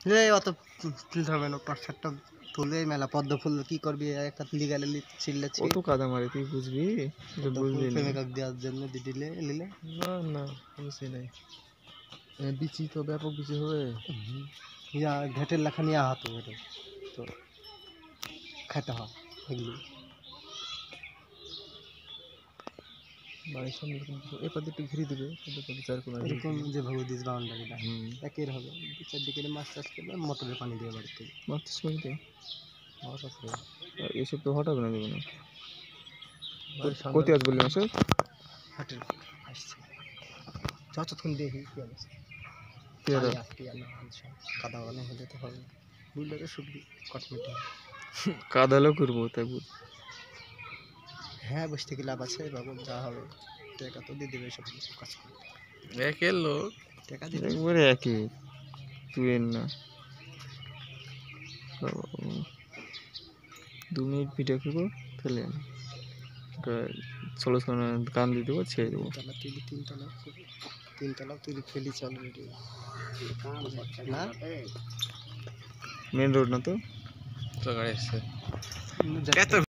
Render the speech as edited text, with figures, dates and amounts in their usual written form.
এই অত তুলতে হবে না, 5-7টা তুলে মেলা পদ্ম ফুল কি করবি, একটা তুলি গেলে ছিললে কত কাদা মারে তুই বুঝবি, বুঝবি না। প্রেমিকাকে দেওয়ার জন্য দিলে নিলে না না বুঝি নাই, বিচি তো ব্যাপক বিচি হবে। ইয়া ঘেটের লেখা নিয়ে আহত এটা তো খেতে হয় এগুলি। বাড়ির সামনে এরপর একটু ঘিরে দেবে, এরকম যেভাবে দিস বাউন্ডারিটা একের হবে, 2-4 দিকে মাছ চাষ করবে, মোটরের পানি দিয়ে বাড়িতে মাছ চাষ করতে মাছ আছে। এসব তো হঠাৎ না দেবে না। কত আজ বললি মাছ হাটের আসছে যতক্ষণ দেখি কি অবস্থা, কাদা বানা হলে তো হবে, বুঝলে তো শুকবি কটমেটি কাদালো করবো তাই বুঝ। হ্যাঁ বসে থেকে লাভ আছে বাবু, যা হবে টাকা তো দিয়ে দেবে, সব কাজ করবে একের লোক টাকা দিয়ে একবারে একই, তুই না 2 মিনিট ভিডিও করবো তাহলে ষোলো কান দিয়ে দেবো, ছেড়ে দেবো। 3 তলা তুই ফেলিস অলরেডি না, মেন রোড না তো গাড়ি আসছে।